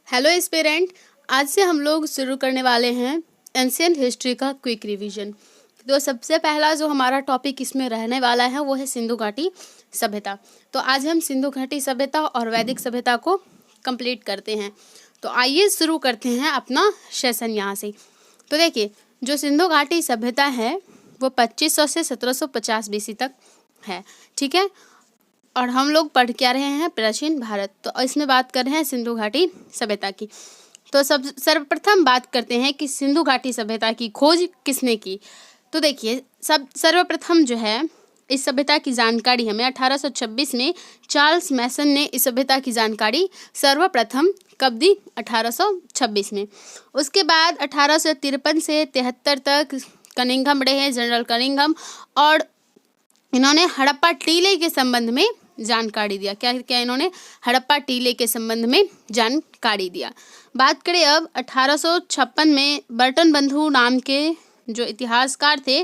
Hello aspirant. आज से हम लोग शुरू करने वाले हैं एंशिएंट हिस्ट्री का क्विक रिवीजन। तो सबसे पहला जो हमारा टॉपिक इसमें रहने वाला है वो है सिंधु घाटी सभ्यता। तो आज हम सिंधु घाटी सभ्यता और वैदिक सभ्यता को कंप्लीट करते हैं। तो आइए शुरू करते हैं अपना सेशन यहाँ से। तो देखिए, जो सिंधु घाटी सभ्यता है वो 2500 से 1750 बीसी तक है, ठीक है। और हम लोग पढ़ क्या रहे हैं, प्राचीन भारत। तो इसमें बात कर रहे हैं सिंधु घाटी सभ्यता की। तो सर्वप्रथम बात करते हैं कि सिंधु घाटी सभ्यता की खोज किसने की। तो देखिए, सर्वप्रथम जो है इस सभ्यता की जानकारी हमें 1826 में चार्ल्स मैसन ने इस सभ्यता की जानकारी सर्वप्रथम कब दी, 1826 में। उसके बाद 1853 से 73 तक कनिंघम रहे, जनरल कनिंघम, और इन्होंने हड़प्पा टीले के संबंध में जानकारी दिया। क्या इन्होंने हड़प्पा टीले के संबंध में जानकारी दिया। बात करें अब 1856 में बर्टन बंधु नाम के जो इतिहासकार थे,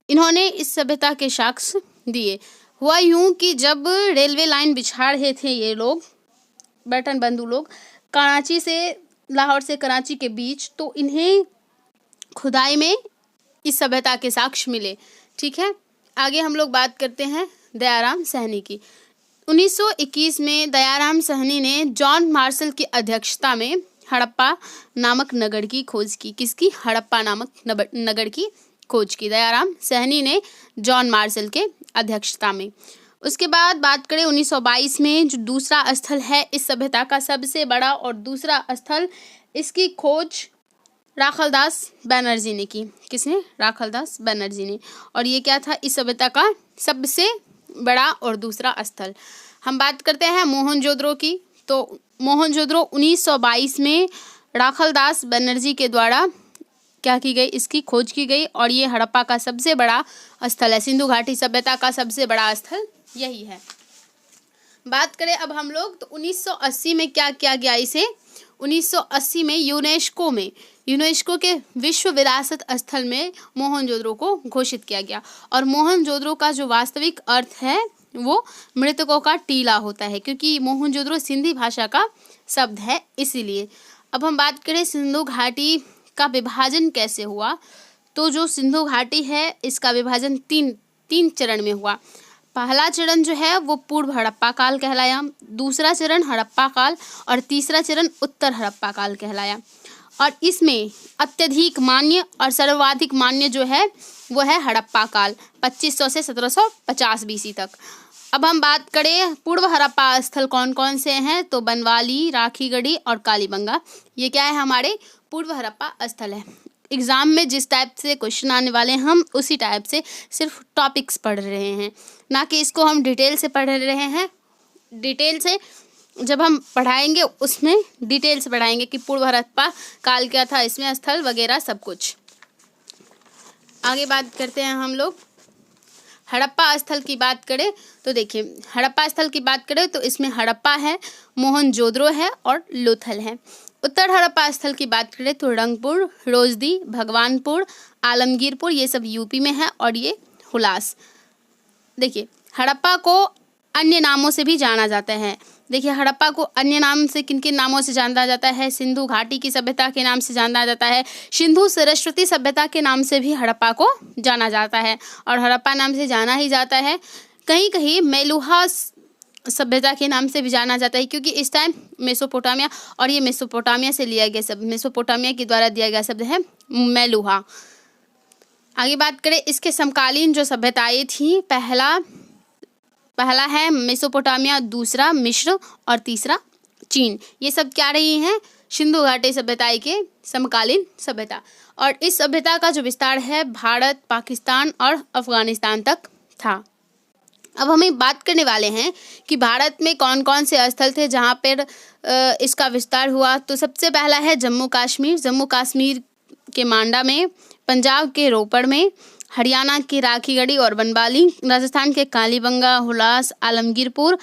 इन्होंने इस सभ्यता के साक्ष्य दिए। हुआ यूं कि जब रेलवे लाइन बिछा रहे थे ये लोग, बर्टन बंधु लोग, कराची से, लाहौर से कराची के बीच, तो इन्हें खुदाई में इस सभ्यता के साक्ष्य मिले, ठीक है। आगे हम लोग बात करते हैं दयाराम साहनी की। 1921 में दयाराम साहनी ने जॉन मार्शल की अध्यक्षता में हड़प्पा नामक नगर की खोज की। किसकी? हड़प्पा नामक नगर की खोज की दयाराम साहनी ने जॉन मार्शल के अध्यक्षता में। उसके बाद बात करें 1922 में, जो दूसरा स्थल है इस सभ्यता का सबसे बड़ा और दूसरा स्थल, इसकी खोज राखलदास बनर्जी ने की। किसने? राखलदास बनर्जी ने। और ये क्या था? इस सभ्यता का सबसे बड़ा और दूसरा स्थल। हम बात करते हैं मोहनजोदड़ो की। तो मोहनजोदड़ो 1922 में राखलदास बनर्जी के द्वारा क्या की गई, इसकी खोज की गई, और ये हड़प्पा का सबसे बड़ा स्थल है। सिंधु घाटी सभ्यता का सबसे बड़ा स्थल यही है। बात करें अब हम लोग, तो 1980 में क्या किया गया इसे? 1980 में यूनेस्को के विश्व विरासत स्थल में मोहनजोदड़ो को घोषित किया गया। और मोहनजोदड़ो का जो वास्तविक अर्थ है वो मृतकों का टीला होता है, क्योंकि मोहनजोदड़ो सिंधी भाषा का शब्द है, इसीलिए। अब हम बात करें सिंधु घाटी का विभाजन कैसे हुआ। तो जो सिंधु घाटी है इसका विभाजन तीन चरण में हुआ। पहला चरण जो है वो पूर्व हड़प्पा काल कहलाया, दूसरा चरण हड़प्पा काल, और तीसरा चरण उत्तर हड़प्पा काल कहलाया। और इसमें अत्यधिक मान्य और सर्वाधिक मान्य जो है वो है हड़प्पा काल, 2500 से 1750 बीसी तक। अब हम बात करें पूर्व हड़प्पा स्थल कौन कौन से हैं, तो बनवाली, राखीगढ़ी और कालीबंगा, ये क्या है? हमारे पूर्व हड़प्पा स्थल है। एग्ज़ाम में जिस टाइप से क्वेश्चन आने वाले हैं हम उसी टाइप से सिर्फ टॉपिक्स पढ़ रहे हैं, ना कि इसको हम डिटेल से पढ़ रहे हैं। डिटेल से जब हम पढ़ाएंगे उसमें डिटेल से पढ़ाएंगे कि पूर्व हड़प्पा काल क्या था, इसमें स्थल वगैरह सब कुछ। आगे बात करते हैं हम लोग हड़प्पा स्थल की बात करें। तो देखिए, हड़प्पा स्थल की बात करें तो इसमें हड़प्पा है, मोहनजोदड़ो है और लोथल है। उत्तर हड़प्पा स्थल की बात करें तो रंगपुर, रोजदी, भगवानपुर, आलमगीरपुर, ये सब यूपी में है, और ये हुलास। देखिए, हड़प्पा को अन्य नामों से भी जाना जाता है। देखिए, हड़प्पा को अन्य नाम से किन किन नामों से जाना जाता है? सिंधु घाटी की सभ्यता के नाम से जाना जाता है, सिंधु सरस्वती सभ्यता के नाम से भी हड़प्पा को जाना जाता है, और हड़प्पा नाम से जाना ही जाता है। कहीं कहीं मेलुहा सभ्यता के नाम से भी जाना जाता है, क्योंकि इस टाइम मेसोपोटामिया, और ये मेसोपोटामिया से लिया गया शब्द, मेसोपोटामिया के द्वारा दिया गया शब्द है मेलुहा। आगे बात करें इसके समकालीन जो सभ्यताएं थी, पहला है मेसोपोटामिया, दूसरा मिस्र और तीसरा चीन। ये सब क्या रही हैं? सिंधु घाटी सभ्यताएं के समकालीन सभ्यता। और इस सभ्यता का जो विस्तार है भारत, पाकिस्तान और अफगानिस्तान तक था। अब हमें बात करने वाले हैं कि भारत में कौन कौन से स्थल थे जहाँ पर इसका विस्तार हुआ। तो सबसे पहला है जम्मू कश्मीर के मांडा में, पंजाब के रोपड़ में, हरियाणा के राखीगढ़ी और बनवाली, राजस्थान के कालीबंगा, हुलास, आलमगीरपुर,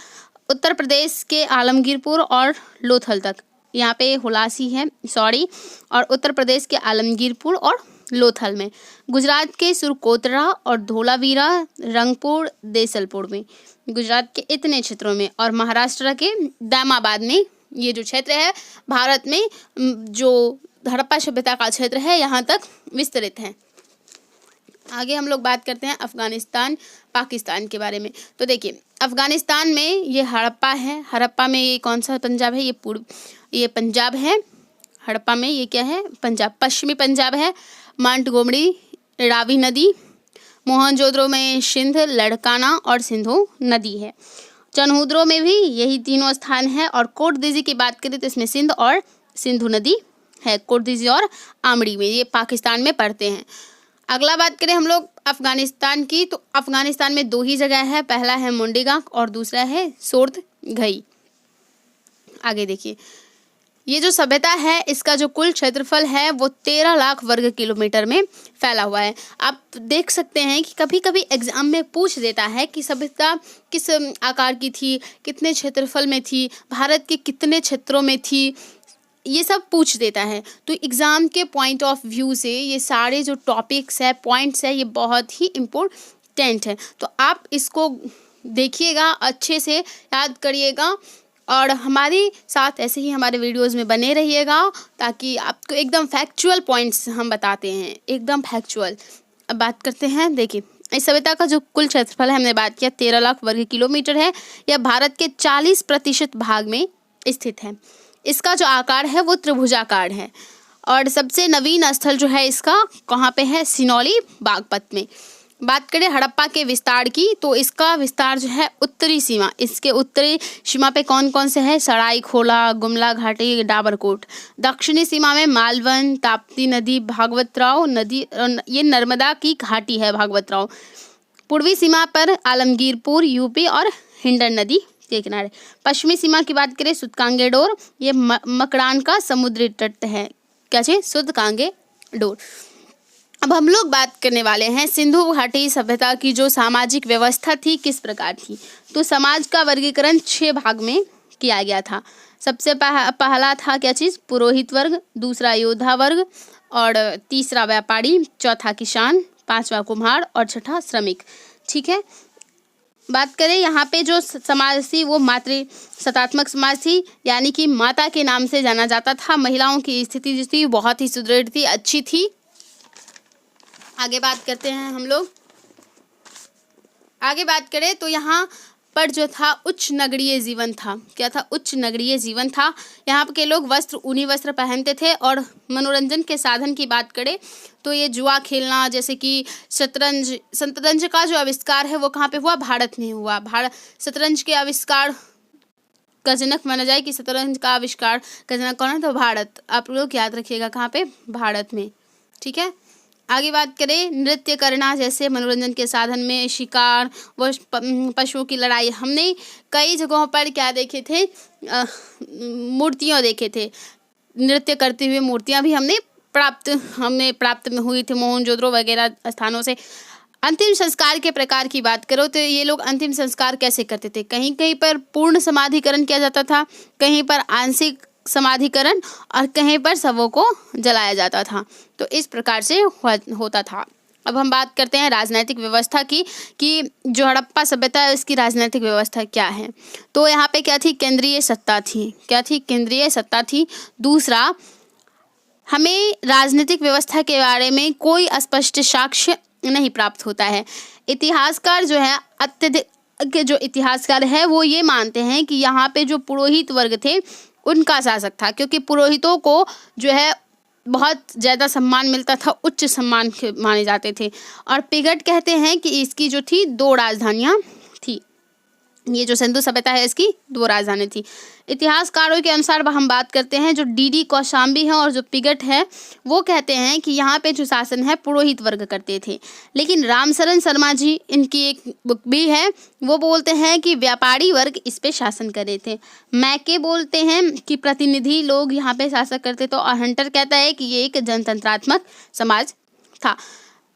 उत्तर प्रदेश के आलमगीरपुर और लोथल तक, यहाँ पे हुलासी है और उत्तर प्रदेश के आलमगीरपुर और लोथल में, गुजरात के सुरकोतरा और धोलावीरा, रंगपुर, देसलपुर में, गुजरात के इतने क्षेत्रों में, और महाराष्ट्र के दामाबाद में ये जो क्षेत्र है भारत में जो हड़प्पा सभ्यता का क्षेत्र है यहाँ तक विस्तृत है। आगे हम लोग बात करते हैं अफगानिस्तान पाकिस्तान के बारे में। तो देखिए अफगानिस्तान में ये हड़प्पा है, हड़प्पा में ये कौन सा पंजाब है, ये पंजाब है। हड़प्पा में ये क्या है, पंजाब, पश्चिमी पंजाब है। मांटगोमरी, रावी नदी, मोहनजोदड़ो में सिंध, लड़काना और सिंधु नदी है। चनहुद्रो में भी यही तीनों स्थान है। और कोटदीजी की बात करें तो इसमें सिंध और सिंधु नदी है। कोटदीजी और आमड़ी में ये पाकिस्तान में पड़ते हैं। अगला बात करें हम लोग अफगानिस्तान की, तो अफगानिस्तान में 2 ही जगह है, पहला है मुंडेगांव और दूसरा है सोर्दघई। आगे देखिए ये जो सभ्यता है इसका जो कुल क्षेत्रफल है वो 13 लाख वर्ग किलोमीटर में फैला हुआ है। आप देख सकते हैं कि कभी कभी एग्जाम में पूछ देता है कि सभ्यता किस आकार की थी, कितने क्षेत्रफल में थी, भारत के कितने क्षेत्रों में थी, ये सब पूछ देता है। तो एग्ज़ाम के पॉइंट ऑफ व्यू से ये सारे जो टॉपिक्स है, पॉइंट्स है, ये बहुत ही इम्पोर्टेंट है। तो आप इसको देखिएगा, अच्छे से याद करिएगा और हमारे साथ ऐसे ही हमारे वीडियोस में बने रहिएगा ताकि आपको एकदम फैक्चुअल पॉइंट्स हम बताते हैं, एकदम फैक्चुअल। अब बात करते हैं, देखिए इस सभ्यता का जो कुल क्षेत्रफल है हमने बात किया 13 लाख वर्ग किलोमीटर है। यह भारत के 40% भाग में स्थित है। इसका जो आकार है वो त्रिभुजाकार है। और सबसे नवीन स्थल जो है इसका कहाँ पे है, सिनौली बागपत में। बात करें हड़प्पा के विस्तार की, तो इसका विस्तार जो है उत्तरी सीमा, इसके उत्तरी सीमा पे कौन कौन से है, सरायखोला, गुमला घाटी, डाबरकोट। दक्षिणी सीमा में मालवन, ताप्ती नदी, भागवतराव नदी, ये नर्मदा की घाटी है भागवतराव। पूर्वी सीमा पर आलमगीरपुर यूपी और हिंडन नदी के किनारे। पश्चिमी सीमा की बात करें सुदकांगेडोर, ये मकरान का समुद्री तट है। क्या चीज, सुदकांगेडोर। अब हम लोग बात करने वाले हैं सिंधु घाटी सभ्यता की जो सामाजिक व्यवस्था थी किस प्रकार थी। तो समाज का वर्गीकरण 6 भाग में किया गया था। सबसे पहला था क्या चीज़, पुरोहित वर्ग, दूसरा योद्धा वर्ग और तीसरा व्यापारी, चौथा किसान, पांचवा कुम्हार और छठा श्रमिक। ठीक है, बात करें यहाँ पे जो समाज थी वो मातृ सत्तात्मक समाज थी, यानी कि माता के नाम से जाना जाता था। महिलाओं की स्थिति जो थी बहुत ही सुदृढ़ थी, अच्छी थी। आगे बात करते हैं हम लोग, आगे बात करें तो यहाँ पर जो था उच्च नगरीय जीवन था। क्या था, उच्च नगरीय जीवन था। यहाँ के लोग ऊनी वस्त्र पहनते थे। और मनोरंजन के साधन की बात करें तो ये जुआ खेलना, जैसे कि शतरंज का जो आविष्कार है वो कहाँ पे हुआ, भारत में हुआ। शतरंज के आविष्कार का जनक माना जाए कि शतरंज का आविष्कार का जनक कौन है, तो भारत। आप लोग याद रखिएगा कहाँ पे, भारत में। ठीक है, आगे बात करें नृत्य करना, जैसे मनोरंजन के साधन में शिकार व पशुओं की लड़ाई। हमने कई जगहों पर क्या देखे थे, मूर्तियाँ देखे थे, नृत्य करते हुए मूर्तियाँ भी हमने प्राप्त में हुई थी मोहनजोदड़ो वगैरह स्थानों से। अंतिम संस्कार के प्रकार की बात करो तो ये लोग अंतिम संस्कार कैसे करते थे, कहीं कहीं पर पूर्ण समाधिकरण किया जाता था, कहीं पर आंशिक समाधिकरण और कहीं पर शवों को जलाया जाता था। तो इस प्रकार से होता था। अब हम बात करते हैं राजनीतिक व्यवस्था की कि जो हड़प्पा सभ्यता है उसकी राजनीतिक व्यवस्था क्या है। तो यहाँ पे क्या थी, केंद्रीय सत्ता थी। क्या थी, केंद्रीय सत्ता थी। दूसरा, हमें राजनीतिक व्यवस्था के बारे में कोई स्पष्ट साक्ष्य नहीं प्राप्त होता है। इतिहासकार जो है, अत्यधिक के जो इतिहासकार है वो ये मानते हैं कि यहाँ पे जो पुरोहित वर्ग थे उनका शासक था, क्योंकि पुरोहितों को जो है बहुत ज़्यादा सम्मान मिलता था, उच्च सम्मान माने जाते थे। और पिगट कहते हैं कि इसकी जो थी 2 राजधानियाँ थी। ये जो सिंधु सभ्यता है इसकी 2 राजधानी थी। इतिहासकारों के अनुसार हम बात करते हैं, जो डी कौशाम्बी है और जो पिगट है वो कहते हैं कि यहाँ पे जो शासन है पुरोहित वर्ग करते थे। लेकिन रामशरण शर्मा जी, इनकी एक बुक भी है, वो बोलते हैं कि व्यापारी वर्ग इस पे शासन कर रहे थे। मैके बोलते हैं कि प्रतिनिधि लोग यहाँ पे शासन करते थे। और हंटर कहता है कि ये एक जनतंत्रात्मक समाज था।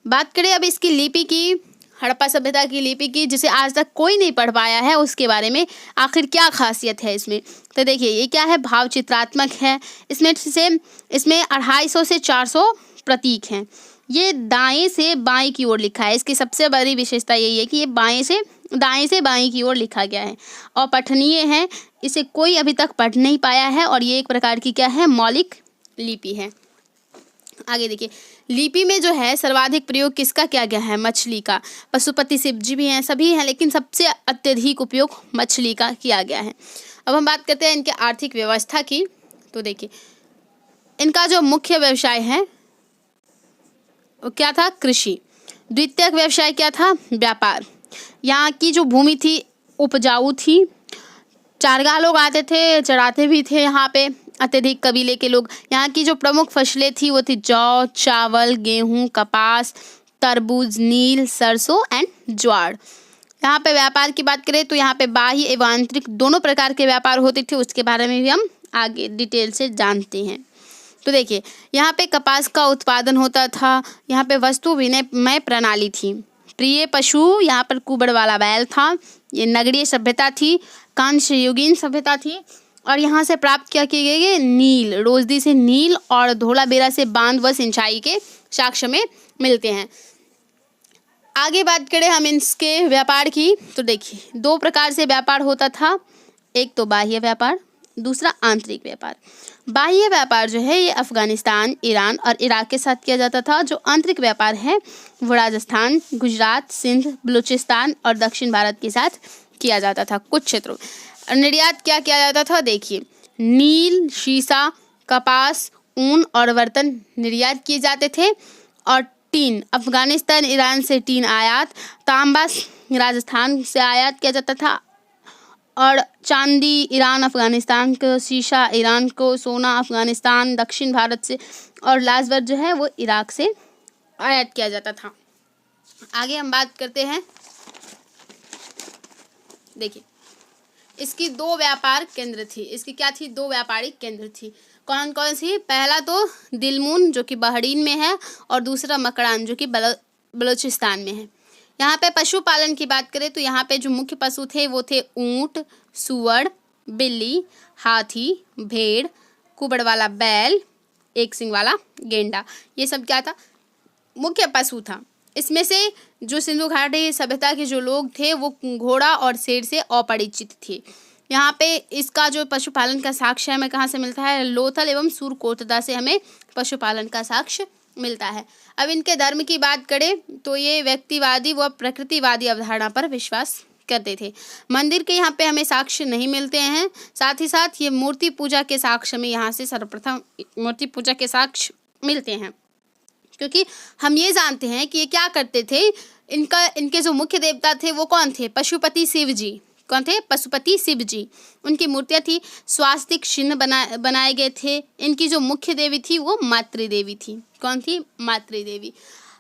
बात करें अब इसकी लिपि की, हड़प्पा सभ्यता की लिपि की, जिसे आज तक कोई नहीं पढ़ पाया है, उसके बारे में आखिर क्या खासियत है इसमें। तो देखिए ये क्या है, भाव चित्रात्मक है। इसमें 250 से 400 प्रतीक हैं। ये दाएं से बाएं की ओर लिखा है। इसकी सबसे बड़ी विशेषता यही है कि ये दाएं से बाएं की ओर लिखा गया है और पठनीय है। इसे कोई अभी तक पढ़ नहीं पाया है और ये एक प्रकार की क्या है, मौलिक लिपि है। आगे देखिए, लिपि में जो है सर्वाधिक प्रयोग किसका किया गया है, मछली का। पशुपति शिव जी भी हैं, सभी हैं, लेकिन सबसे अत्यधिक उपयोग मछली का किया गया है। अब हम बात करते हैं इनके आर्थिक व्यवस्था की। तो देखिए, इनका जो मुख्य व्यवसाय है वो क्या था, कृषि। द्वितीयक व्यवसाय क्या था, व्यापार। यहाँ की जो भूमि थी उपजाऊ थी, चारगाह लोग आते थे, चराते भी थे यहाँ पे, अत्यधिक कबीले के लोग। यहाँ की जो प्रमुख फसलें थी वो थी जौ, चावल, गेहूं, कपास, तरबूज, नील, सरसों एंड ज्वार। यहाँ पे व्यापार की बात करें तो यहाँ पे बाह्य एवं आंतरिक दोनों प्रकार के व्यापार होते थे, उसके बारे में भी हम आगे डिटेल से जानते हैं। तो देखिए, यहाँ पे कपास का उत्पादन होता था, यहाँ पे वस्तु विनिमय प्रणाली थी। प्रिय पशु यहाँ पर कुबड़ वाला बैल था। ये नगरीय सभ्यता थी, कांस्य युगीन सभ्यता थी। और यहाँ से प्राप्त क्या किए गए, नील, रोजदी से नील और धोलाबेरा से बांध व सिंचाई के साक्ष्य में मिलते हैं। आगे बात करें हम इसके व्यापार की, तो देखिए 2 प्रकार से व्यापार होता था, एक तो बाह्य व्यापार, दूसरा आंतरिक व्यापार। बाह्य व्यापार जो है ये अफगानिस्तान, ईरान और इराक के साथ किया जाता था। जो आंतरिक व्यापार है वो राजस्थान, गुजरात, सिंध, बलूचिस्तान और दक्षिण भारत के साथ किया जाता था। कुछ क्षेत्रों निर्यात क्या किया जाता था, देखिए नील, शीशा, कपास, ऊन और बर्तन निर्यात किए जाते थे। और टीन, अफगानिस्तान, ईरान से टीन आयात, तांबा राजस्थान से आयात किया जाता था। और चांदी ईरान अफगानिस्तान को, शीशा ईरान को, सोना अफगानिस्तान दक्षिण भारत से, और लाजवर जो है वो इराक से आयात किया जाता था। आगे हम बात करते हैं, देखिए इसकी 2 व्यापार केंद्र थी। इसकी क्या थी, 2 व्यापारिक केंद्र थी। कौन कौन सी, पहला तो दिलमून जो कि बहरीन में है और दूसरा मकरान जो कि बलूचिस्तान में है। यहाँ पे पशुपालन की बात करें तो यहाँ पे जो मुख्य पशु थे वो थे ऊंट, सुअर, बिल्ली, हाथी, भेड़, कुबड़ वाला बैल, एक सिंग वाला गेंडा। ये सब क्या था, मुख्य पशु था। इसमें से जो सिंधु घाटी सभ्यता के जो लोग थे वो घोड़ा और शेर से अपरिचित थे। यहाँ पे इसका जो पशुपालन का साक्ष्य हमें कहाँ से मिलता है, लोथल एवं सूरकोतदा से हमें पशुपालन का साक्ष्य मिलता है। अब इनके धर्म की बात करें तो ये व्यक्तिवादी व प्रकृतिवादी अवधारणा पर विश्वास करते थे। मंदिर के यहाँ पे हमें साक्ष्य नहीं मिलते हैं। साथ ही साथ ये मूर्ति पूजा के साक्ष्य में यहाँ से सर्वप्रथम मूर्ति पूजा के साक्ष्य मिलते हैं, क्योंकि हम ये जानते हैं कि ये क्या करते थे। इनके जो मुख्य देवता थे वो कौन थे, पशुपति शिव जी। कौन थे, पशुपति शिव जी। उनकी मूर्तियाँ थी, स्वास्तिक चिन्ह बनाए गए थे। इनकी जो मुख्य देवी थी वो मातृदेवी थी। कौन थी, मातृदेवी।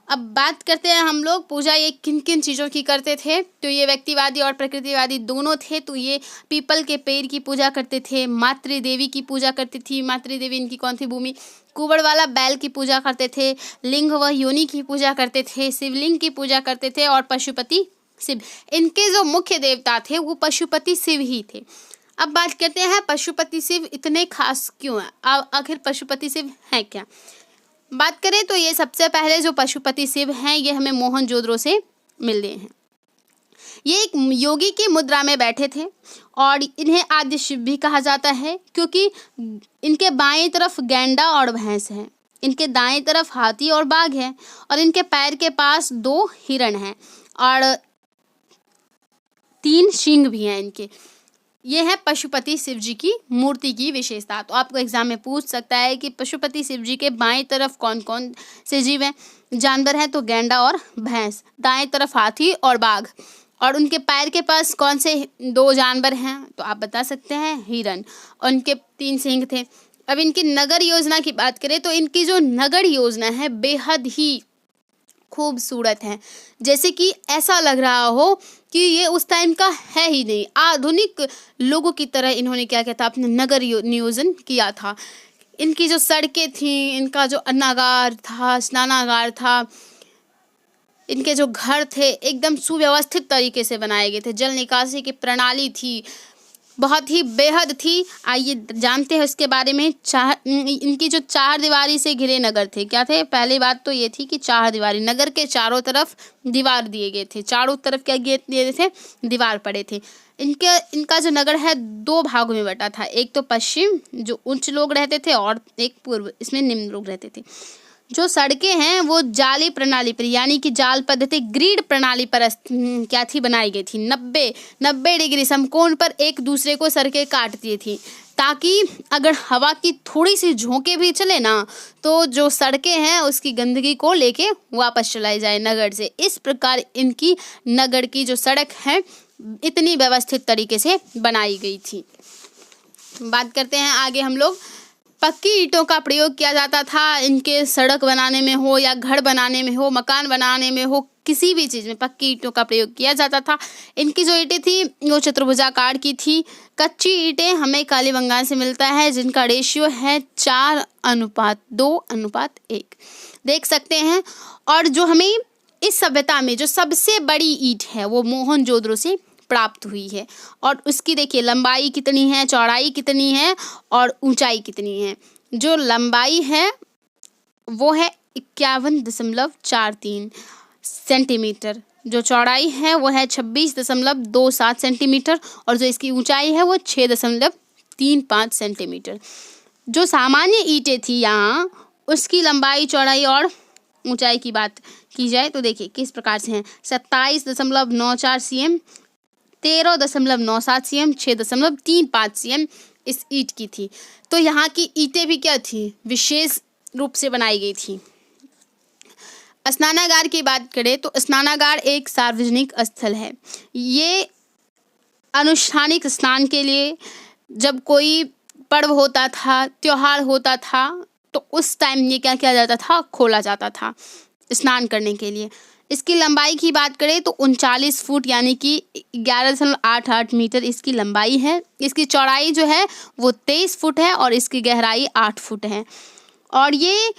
अब बात करते हैं हम लोग पूजा ये किन किन चीज़ों की करते थे। तो ये व्यक्तिवादी और प्रकृतिवादी दोनों थे। तो ये पीपल के पेड़ की पूजा करते थे, मातृदेवी की पूजा करती थी। मातृदेवी इनकी कौन थी, भूमि। कुबड़ वाला बैल की पूजा करते थे, लिंग व योनि की पूजा करते थे, शिवलिंग की पूजा करते थे और पशुपति शिव। इनके जो मुख्य देवता थे वो पशुपति शिव ही थे। अब बात करते हैं पशुपति शिव इतने खास क्यों हैं, आखिर पशुपति शिव हैं क्या। बात करें तो ये सबसे पहले जो पशुपति शिव हैं ये हमें मोहनजोदड़ो से मिलते हैं। ये एक योगी की मुद्रा में बैठे थे और इन्हें आद्य शिव भी कहा जाता है, क्योंकि इनके बाएं तरफ गैंडा और भैंस है, इनके दाएं तरफ हाथी और बाघ है, और इनके पैर के पास 2 हिरण हैं और 3 सींग भी हैं इनके। ये है पशुपति शिव जी की मूर्ति की विशेषता। तो आपको एग्जाम में पूछ सकता है कि पशुपति शिव जी के बाएं तरफ कौन कौन से जीव हैं, जानवर हैं तो गैंडा और भैंस, दाएं तरफ हाथी और बाघ, और उनके पैर के पास कौन से 2 जानवर हैं, तो आप बता सकते हैं हिरण, और उनके 3 सींग थे। अब इनकी नगर योजना की बात करें तो इनकी जो नगर योजना है बेहद ही खूबसूरत है, जैसे कि ऐसा लग रहा हो कि ये उस टाइम का है ही नहीं। आधुनिक लोगों की तरह इन्होंने क्या किया था, अपने नगर नियोजन किया था। इनकी जो सड़कें थीं, इनका जो अन्नागार था, स्नानागार था, इनके जो घर थे एकदम सुव्यवस्थित तरीके से बनाए गए थे। जल निकासी की प्रणाली थी, बहुत ही बेहद थी। आइए जानते हैं उसके बारे में। इनकी जो चार दीवारी से घिरे नगर थे, क्या थे? पहली बात तो ये थी कि चार दीवारी, नगर के चारों तरफ दीवार दिए गए थे, चारों तरफ क्या दिए थे? दीवार पड़े थे। इनका जो नगर है दो भागों में बटा था, एक तो पश्चिम जो उच्च लोग रहते थे और एक पूर्व, इसमें निम्न लोग रहते थे। जो सड़कें हैं वो जाली प्रणाली पर, यानी कि जाल पद्धति ग्रिड प्रणाली पर क्या थी? बनाई गई थी। 90 डिग्री समकोण पर एक दूसरे को सड़कें काटती थी, ताकि अगर हवा की थोड़ी सी झोंके भी चले ना, तो जो सड़कें हैं उसकी गंदगी को लेके वापस चलाई जाए नगर से। इस प्रकार इनकी नगर की जो सड़क है इतनी व्यवस्थित तरीके से बनाई गई थी। बात करते हैं आगे हम लोग। पक्की ईंटों का प्रयोग किया जाता था इनके सड़क बनाने में हो या घर बनाने में हो, मकान बनाने में हो, किसी भी चीज़ में पक्की ईंटों का प्रयोग किया जाता था। इनकी जो ईंटें थी वो चतुर्भुजाकार की थी। कच्ची ईंटें हमें कालीबंगाल से मिलता है, जिनका रेशियो है 4:2:1 देख सकते हैं। और जो हमें इस सभ्यता में जो सबसे बड़ी ईंट है वो मोहनजोदड़ो से प्राप्त हुई है। और उसकी देखिए लंबाई कितनी है, चौड़ाई कितनी है और ऊंचाई कितनी है। जो लंबाई है वो है 51.43 सेंटीमीटर, जो चौड़ाई है वो है 26.27 सेंटीमीटर और जो इसकी ऊंचाई है वो 6.35 सेंटीमीटर। जो सामान्य ईंटें थी यहाँ, उसकी लंबाई, चौड़ाई और ऊंचाई की बात की जाए तो देखिए किस प्रकार से हैं। 27.94 cm, 13.97 cm, 6.35 cm इस ईंट की थी। तो यहाँ की ईंटें भी क्या थी? विशेष रूप से बनाई गई थी। स्नानागार की बात करें तो स्नानागार एक सार्वजनिक स्थल है। ये अनुष्ठानिक स्नान के लिए, जब कोई पर्व होता था, त्योहार होता था, तो उस टाइम ये क्या किया जाता था? खोला जाता था स्नान करने के लिए। इसकी लंबाई की बात करें तो 39 फुट यानी कि 11.88 मीटर इसकी लंबाई है। इसकी चौड़ाई जो है वो 23 फुट है और इसकी गहराई 8 फुट है। और ये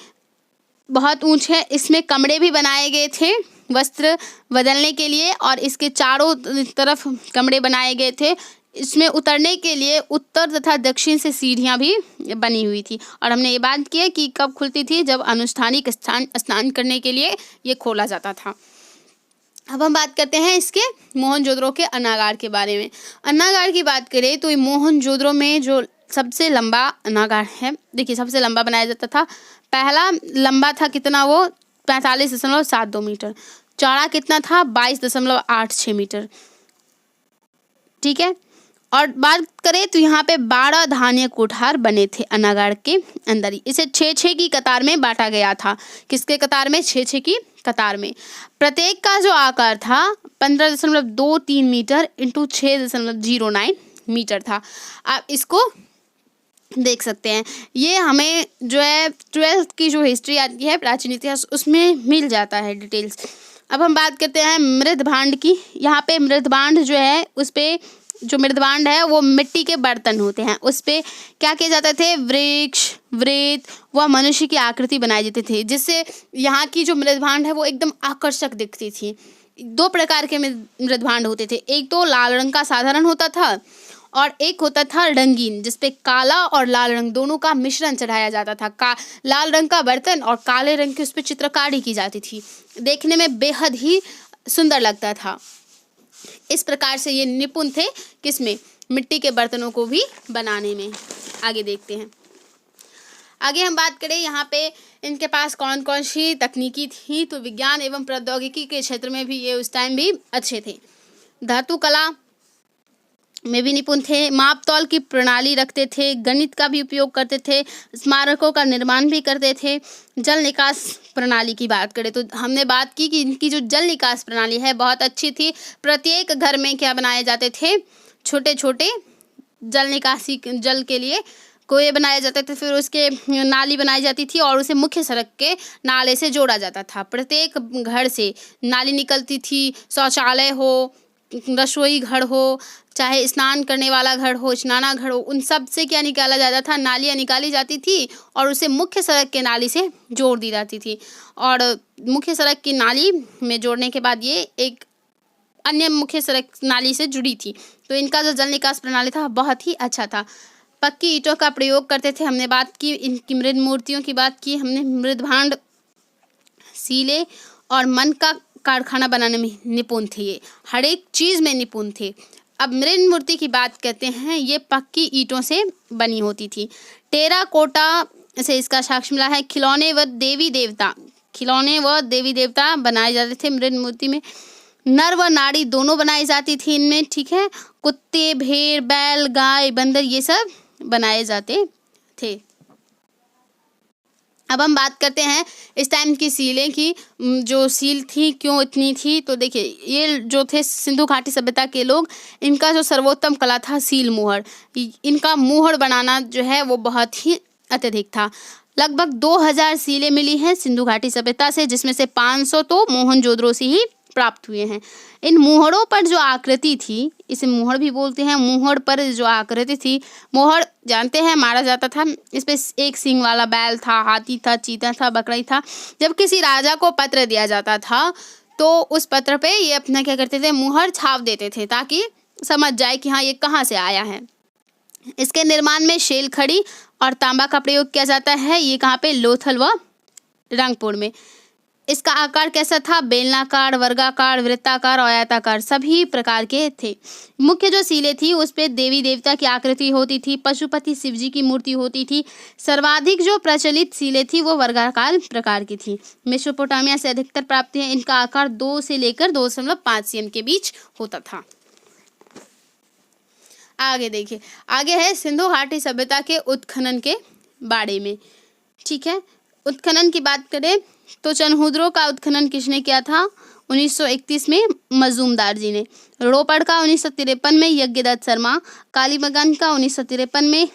बहुत ऊंच है। इसमें कमरे भी बनाए गए थे वस्त्र बदलने के लिए और इसके चारों तरफ कमरे बनाए गए थे। इसमें उतरने के लिए उत्तर तथा दक्षिण से सीढ़ियां भी बनी हुई थी। और हमने ये बात की है कि कब खुलती थी? जब अनुष्ठानिक स्नान करने के लिए ये खोला जाता था। अब हम बात करते हैं इसके मोहनजोदड़ो के अन्नागार के बारे में। अन्नागार की बात करें तो ये मोहनजोदड़ो में जो सबसे लंबा अन्नागार है, देखिए सबसे लंबा बनाया जाता था। पहला लंबा था कितना? वो 45.72 मीटर। चौड़ा कितना था? 22.86 मीटर। ठीक है। और बात करें तो यहाँ पे 12 धान्य कोठार बने थे अन्नागार के अंदर ही। इसे 6-6 की कतार में बांटा गया था। किसके कतार में? 6-6 की कतार में। प्रत्येक का जो आकार था 15.23 मीटर इंटू 6.09 मीटर था। आप इसको देख सकते हैं। ये हमें जो है 12th की जो हिस्ट्री आती है, प्राचीन इतिहास, उसमें मिल जाता है डिटेल्स। अब हम बात करते हैं मृदभांड की। यहाँ पे मृदभांड जो है, उस पे जो मृदभांड है वो मिट्टी के बर्तन होते हैं। उस पे क्या किए जाते थे? वृक्ष, वृत्त व मनुष्य की आकृति बनाई जाती थी, जिससे यहाँ की जो मृदभांड है वो एकदम आकर्षक दिखती थी। 2 प्रकार के मृदभांड होते थे। एक तो लाल रंग का साधारण होता था और एक होता था रंगीन, जिसपे काला और लाल रंग दोनों का मिश्रण चढ़ाया जाता था। लाल रंग का बर्तन और काले रंग की उस पर चित्रकारी की जाती थी। देखने में बेहद ही सुंदर लगता था। इस प्रकार से ये निपुण थे किसमें? मिट्टी के बर्तनों को भी बनाने में। आगे देखते हैं। आगे हम बात करें यहाँ पे इनके पास कौन कौन सी तकनीकी थी, तो विज्ञान एवं प्रौद्योगिकी के क्षेत्र में भी ये उस टाइम भी अच्छे थे। धातु कला में भी निपुण थे। माप तौल की प्रणाली रखते थे। गणित का भी उपयोग करते थे। स्मारकों का निर्माण भी करते थे। जल निकास प्रणाली की बात करें तो हमने बात की कि इनकी जो जल निकास प्रणाली है बहुत अच्छी थी। प्रत्येक घर में क्या बनाए जाते थे? छोटे छोटे जल निकासी, जल के लिए कुएं बनाए जाते थे। फिर उसके नाली बनाई जाती थी और उसे मुख्य सड़क के नाले से जोड़ा जाता था। प्रत्येक घर से नाली निकलती थी। शौचालय हो, रसोई घर हो, चाहे स्नान करने वाला घर हो, स्नाना घर हो, उन सब से क्या निकाला जाता था? नालियाँ निकाली जाती थी और उसे मुख्य सड़क के नाली से जोड़ दी जाती थी। और मुख्य सड़क की नाली में जोड़ने के बाद ये एक अन्य मुख्य सड़क नाली से जुड़ी थी। तो इनका जो जल निकास प्रणाली था बहुत ही अच्छा था। पक्की ईंटों का प्रयोग करते थे। हमने बात की इनकी मृद मूर्तियों की बात की हमने। मृद भांड, सीले और मन का कारखाना बनाने में निपुण थे। ये हर एक चीज़ में निपुण थे। अब मृद मूर्ति की बात करते हैं। ये पक्की ईंटों से बनी होती थी। टेराकोटा से इसका साक्ष्य मिला है। खिलौने व देवी देवता बनाए जाते थे मृद मूर्ति में। नर व नारी दोनों बनाई जाती थी इनमें, ठीक है। कुत्ते, भेड़, बैल, गाय, बंदर ये सब बनाए जाते थे। अब हम बात करते हैं इस टाइम की सीलें की। जो सील थी क्यों इतनी थी, तो देखिए ये जो थे सिंधु घाटी सभ्यता के लोग, इनका जो सर्वोत्तम कला था सील मोहर। इनका मोहर बनाना जो है वो बहुत ही अत्यधिक था। लगभग 2000 सीलें मिली हैं सिंधु घाटी सभ्यता से, जिसमें से 500 तो मोहनजोदड़ो से ही प्राप्त हुए हैं। इन मोहरों पर जो आकृति थी, इसे मोहर भी बोलते हैं। मोहर पर जो आकृति थी, मोहर जानते हैं मारा जाता था। इस पे एक सींग वाला बैल था, हाथी था, चीता था, बकरा था। जब किसी राजा को पत्र दिया जाता था तो उस पत्र पे ये अपना क्या करते थे, मोहर छाप देते थे ताकि समझ जाए कि हाँ ये कहाँ से आया है। इसके निर्माण में शेल खड़ी और तांबा का प्रयोग किया जाता है। ये कहाँ पे, लोथल व रंगपुर में। इसका आकार कैसा था, बेलनाकार, वर्गाकार, वृत्ताकार और आयताकार सभी प्रकार के थे। मुख्य जो सीलें थी उस पे देवी देवता की आकृति होती थी, पशुपति शिवजी की मूर्ति होती थी। सर्वाधिक जो प्रचलित सीलें थी वो वर्गाकार प्रकार की थी। मेसोपोटामिया से अधिकतर प्राप्त है। इनका आकार 2 से लेकर 2.5 cm के बीच होता था। आगे देखिए, आगे है सिंधु घाटी सभ्यता के उत्खनन के बारे में, ठीक है। उत्खनन की बात करें तो चनहुद्रो का उत्खनन किसने किया था, 1931 में मजूमदार जी ने। रोपड़ का 1953 में यज्ञदत्त शर्मा। कालीबंगान का 1953 में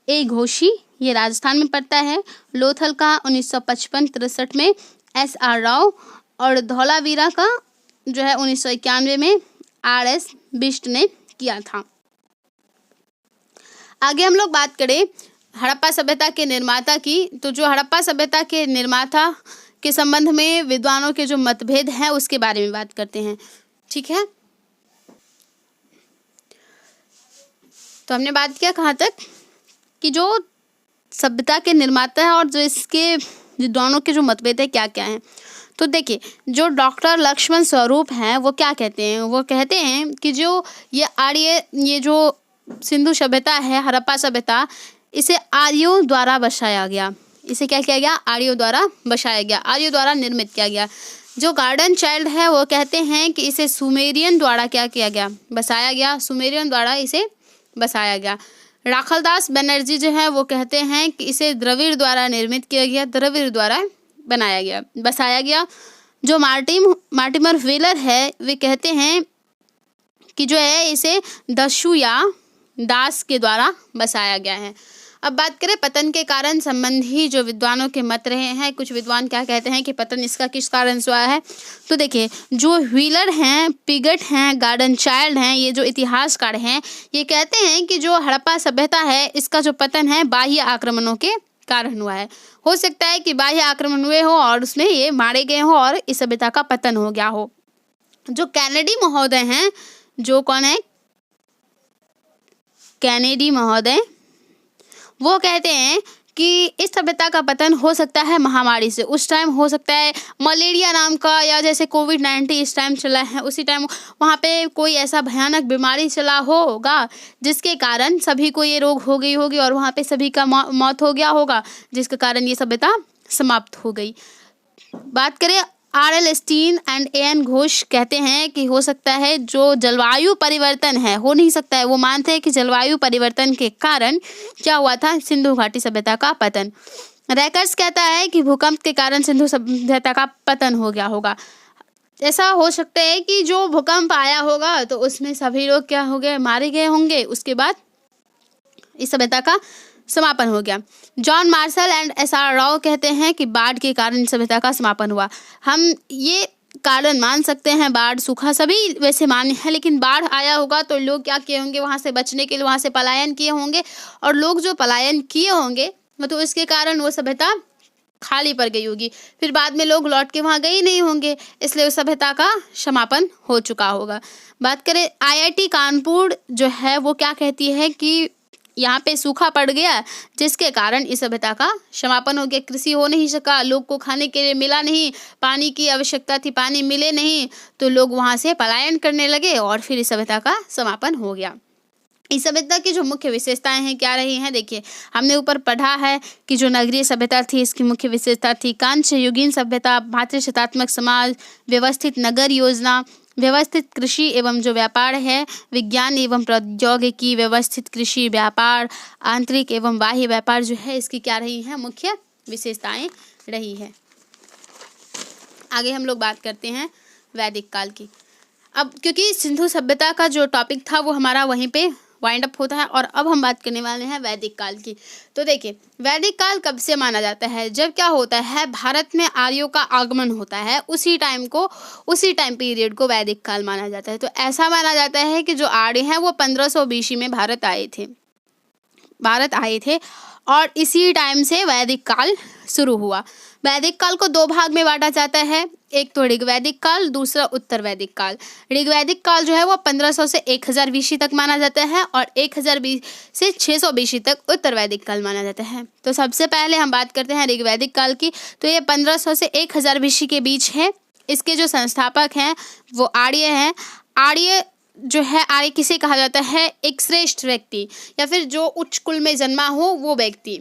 ए घोषी, ये राजस्थान में पड़ता है। लोथल का 1955-63 में SR राव। और धौलावीरा का जो है 1991 में RS बिष्ट ने किया था। आगे हम लोग बात करें हड़प्पा सभ्यता के निर्माता की, तो जो हड़प्पा सभ्यता के निर्माता के संबंध में विद्वानों के जो मतभेद हैं उसके बारे में बात करते हैं, ठीक है। तो हमने बात किया कहाँ तक कि जो सभ्यता के निर्माता है और जो इसके विद्वानों के जो मतभेद है क्या क्या हैं। तो देखिए, जो डॉक्टर लक्ष्मण स्वरूप हैं वो क्या कहते हैं, वो कहते हैं कि जो ये जो सिंधु सभ्यता है, हड़प्पा सभ्यता, इसे आर्यों द्वारा बसाया गया। इसे क्या किया गया, आर्यों द्वारा बसाया गया, आर्यों द्वारा निर्मित किया गया। जो गार्डन चाइल्ड है वो कहते हैं कि इसे सुमेरियन द्वारा क्या किया गया, बसाया गया। सुमेरियन द्वारा इसे बसाया गया। राखलदास बनर्जी जो है वो कहते हैं कि इसे द्रविड़ द्वारा निर्मित किया गया, द्रविड़ द्वारा बनाया गया, बसाया गया। जो मार्टिमर व्हीलर है वे कहते हैं कि जो है इसे दस्यु या दास के द्वारा बसाया गया है। अब बात करें पतन के कारण संबंधी जो विद्वानों के मत रहे हैं, कुछ विद्वान क्या कहते हैं कि पतन इसका किस कारण से हुआ है। तो देखिए, जो व्हीलर हैं, पिगट हैं, गार्डन चाइल्ड हैं, ये जो इतिहासकार हैं, ये कहते हैं कि जो हड़प्पा सभ्यता है इसका जो पतन है बाह्य आक्रमणों के कारण हुआ है। हो सकता है कि बाह्य आक्रमण हुए हो और उसमें ये मारे गए हो और इस सभ्यता का पतन हो गया हो। जो कैनेडी महोदय हैं, जो कौन है, कैनेडी महोदय, वो कहते हैं कि इस सभ्यता का पतन हो सकता है महामारी से। उस टाइम हो सकता है मलेरिया नाम का, या जैसे कोविड-19 इस टाइम चला है उसी टाइम वहाँ पे कोई ऐसा भयानक बीमारी चला होगा जिसके कारण सभी को ये रोग हो गई होगी और वहाँ पे सभी का मौत हो गया होगा, जिसके कारण ये सभ्यता समाप्त हो गई। बात करें RL Stein and AN Ghosh कहते हैं कि हो सकता है जो जलवायु परिवर्तन है, हो नहीं सकता है, वो मानते हैं कि जलवायु परिवर्तन के कारण क्या हुआ था, सिंधु घाटी सभ्यता का पतन। रैकर्स कहता है कि भूकंप के कारण सिंधु सभ्यता का पतन हो गया होगा। ऐसा हो सकता है कि जो भूकंप आया होगा तो उसमें सभी लोग क्या हो गए, मारे गए होंगे, उसके बाद इस सभ्यता का समापन हो गया। John Marshall and SR Rao कहते हैं कि बाढ़ के कारण सभ्यता का समापन हुआ। हम ये कारण मान सकते हैं, बाढ़, सूखा सभी वैसे मान्य है, लेकिन बाढ़ आया होगा तो लोग क्या किए होंगे, वहाँ से बचने के लिए वहाँ से पलायन किए होंगे, और लोग जो पलायन किए होंगे तो इसके कारण वो सभ्यता खाली पड़ गई होगी, फिर बाद में लोग लौट के वहाँ गए ही नहीं होंगे, इसलिए उस सभ्यता का समापन हो चुका होगा। बात करें IIT कानपुर जो है वो क्या कहती है कि यहाँ पे सूखा पड़ गया, जिसके कारण इस सभ्यता का समापन हो गया। कृषि हो नहीं सका, लोग को खाने के लिए मिला नहीं, पानी की आवश्यकता थी, पानी मिले नहीं, तो लोग वहाँ से पलायन करने लगे और फिर इस सभ्यता का समापन हो गया। इस सभ्यता की जो मुख्य विशेषताएं हैं क्या रही हैं, देखिए हमने ऊपर पढ़ा है कि जो नगरीय सभ्यता थी इसकी मुख्य विशेषता थी कांस्य युगीन सभ्यता, मातृशतात्मक समाज, व्यवस्थित नगर योजना, व्यवस्थित कृषि एवं जो व्यापार है, विज्ञान एवं प्रौद्योगिकी, व्यवस्थित कृषि, व्यापार, आंतरिक एवं बाह्य व्यापार जो है इसकी क्या रही है, मुख्य विशेषताएं रही है। आगे हम लोग बात करते हैं वैदिक काल की। अब क्योंकि सिंधु सभ्यता का जो टॉपिक था वो हमारा वहीं पे वाइंड अप होता है और अब हम बात करने वाले हैं वैदिक काल की। तो देखिए वैदिक काल कब से माना जाता है, जब क्या होता है भारत में आर्यों का आगमन होता है, उसी टाइम पीरियड को वैदिक काल माना जाता है। तो ऐसा माना जाता है कि जो आर्य हैं वो 1500 BC में भारत आए थे और इसी टाइम से वैदिक काल शुरू हुआ। वैदिक काल को दो भाग में बांटा जाता है, एक तो ऋग्वैदिक काल, दूसरा उत्तर वैदिक काल। ऋग्वैदिक काल जो है वो 1500 से 1000 BC तक माना जाता है और 1000 से 600 BC तक उत्तर वैदिक काल माना जाता है। तो सबसे पहले हम बात करते हैं ऋग्वैदिक काल की। तो ये 1500 से 1000 BC के बीच है। इसके जो संस्थापक हैं वो आर्य हैं। आर्य जो है, आर्य किसे कहा जाता है, एक श्रेष्ठ व्यक्ति या फिर जो उच्च कुल में जन्मा हो वो व्यक्ति,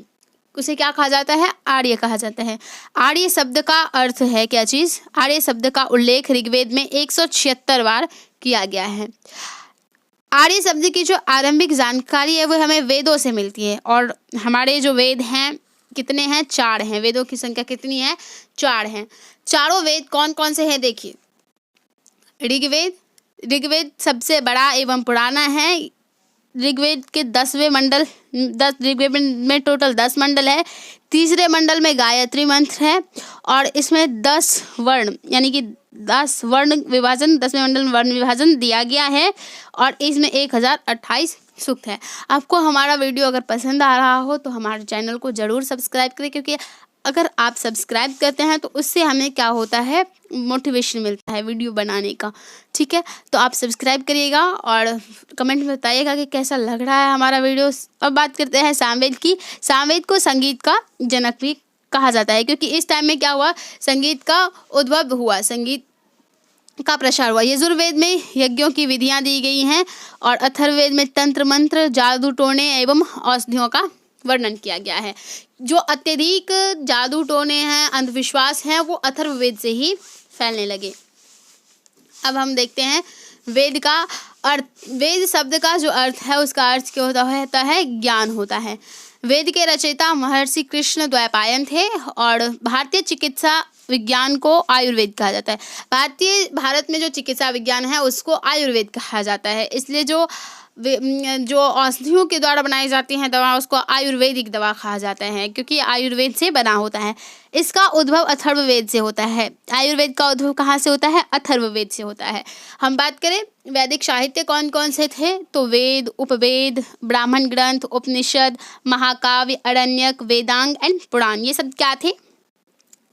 उसे क्या कहा जाता है, आर्य कहा जाता है। आर्य शब्द का अर्थ है क्या चीज, आर्य शब्द का उल्लेख ऋग्वेद में 176 बार किया गया है। आर्य शब्द की जो आरंभिक जानकारी है वो हमें वेदों से मिलती है और हमारे जो वेद हैं कितने हैं, 4 हैं। वेदों की संख्या कितनी है, 4 हैं। चारों वेद कौन कौन से हैं, देखिए ऋग्वेद सबसे बड़ा एवं पुराना है। ऋग्वेद के 10वें मंडल, ऋग्वेद में टोटल 10 मंडल है। तीसरे मंडल में गायत्री मंत्र है और इसमें 10 वर्ण यानी कि 10 वर्ण विभाजन, 10वें मंडल में वर्ण विभाजन दिया गया है और इसमें 1028 सूक्त है। आपको हमारा वीडियो अगर पसंद आ रहा हो तो हमारे चैनल को ज़रूर सब्सक्राइब करें, क्योंकि अगर आप सब्सक्राइब करते हैं तो उससे हमें क्या होता है, मोटिवेशन मिलता है वीडियो बनाने का। ठीक है, तो आप सब्सक्राइब करिएगा और कमेंट में बताइएगा कि कैसा लग रहा है हमारा वीडियो। अब बात करते हैं सामवेद की। सामवेद को संगीत का जनक भी कहा जाता है, क्योंकि इस टाइम में क्या हुआ, संगीत का उद्भव हुआ, संगीत का प्रसार हुआ। यजुर्वेद में यज्ञों की विधियां दी गई हैं और अथर्ववेद में तंत्र मंत्र, जादू टोने एवं औषधियों का वर्णन किया गया है। जो अत्यधिक जादू टोने हैं, अंधविश्वास हैं, वो अथर्ववेद से ही फैलने लगे। अब हम देखते हैं वेद का अर्थ। वेद शब्द का जो अर्थ है उसका अर्थ क्या होता है, ज्ञान होता है। वेद के रचयिता महर्षि कृष्ण द्वैपायन थे और भारतीय चिकित्सा विज्ञान को आयुर्वेद कहा जाता है। भारत में जो चिकित्सा विज्ञान है उसको आयुर्वेद कहा जाता है। इसलिए जो औषधियों के द्वारा बनाई जाती हैं दवा, उसको आयुर्वेदिक दवा कहा जाता है, क्योंकि आयुर्वेद से बना होता है। इसका उद्भव अथर्ववेद से होता है। आयुर्वेद का उद्भव कहाँ से होता है, अथर्ववेद से होता है। हम बात करें वैदिक साहित्य कौन कौन से थे, तो वेद, उपवेद, ब्राह्मण ग्रंथ, उपनिषद, महाकाव्य, अरण्यक, वेदांग एंड पुराण, ये सब क्या थे,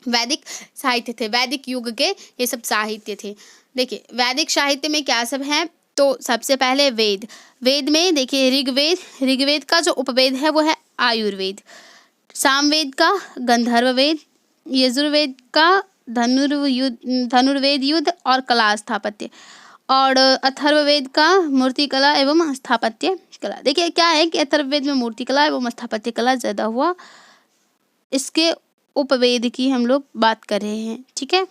वैदिक साहित्य थे। वैदिक युग के ये सब साहित्य थे। देखिए वैदिक साहित्य में क्या सब है, तो सबसे पहले वेद में देखिए ऋग्वेद का जो उपवेद है वो है आयुर्वेद, सामवेद का गंधर्व वेद, यजुर्वेद का धनुर्वेद युद्ध और कला स्थापत्य, और अथर्ववेद का मूर्ति कला एवं स्थापत्य कला। देखिए क्या है कि अथर्ववेद में मूर्ति कला एवं स्थापत्य कला ज़्यादा हुआ। इसके उपवेद की हम लोग बात कर रहे हैं। ठीक है,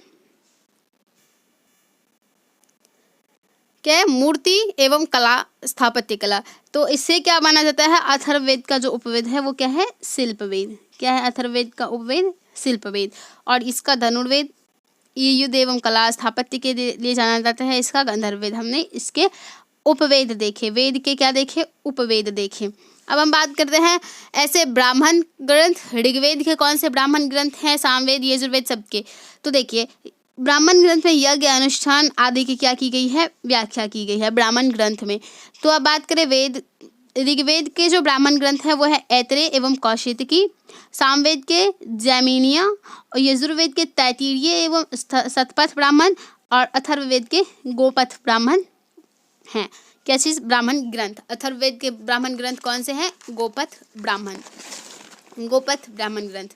क्या है, मूर्ति एवं कला, स्थापत्य कला। तो इससे क्या माना जाता है, अथर्ववेद का जो उपवेद है वो क्या है, शिल्पवेद। क्या है अथर्ववेद का उपवेद, शिल्पवेद। और इसका धनुर्वेद ये युद्ध एवं कला स्थापत्य के लिए जाना जाता है। इसका गंधर्ववेद। हमने इसके उपवेद देखे, वेद के क्या देखे, उपवेद देखे। अब हम बात करते हैं ऐसे ब्राह्मण ग्रंथ। ऋग्वेद के कौन से ब्राह्मण ग्रंथ हैं, सामवेद, यजुर्वेद सबके। तो देखिए ब्राह्मण ग्रंथ में यज्ञ, अनुष्ठान आदि की क्या की गई है, व्याख्या की गई है ब्राह्मण ग्रंथ में। तो अब बात करें वेद ऋग्वेद के जो ब्राह्मण ग्रंथ है वो है ऐतरेय एवं कौशितकी, सामवेद के जैमिनीय और यजुर्वेद के तैत्तिरीय एवं शतपथ ब्राह्मण और अथर्ववेद के गोपथ ब्राह्मण हैं। क्या चीज़? ब्राह्मण ग्रंथ। अथर्ववेद के ब्राह्मण ग्रंथ कौन से हैं? गोपथ ब्राह्मण ग्रंथ।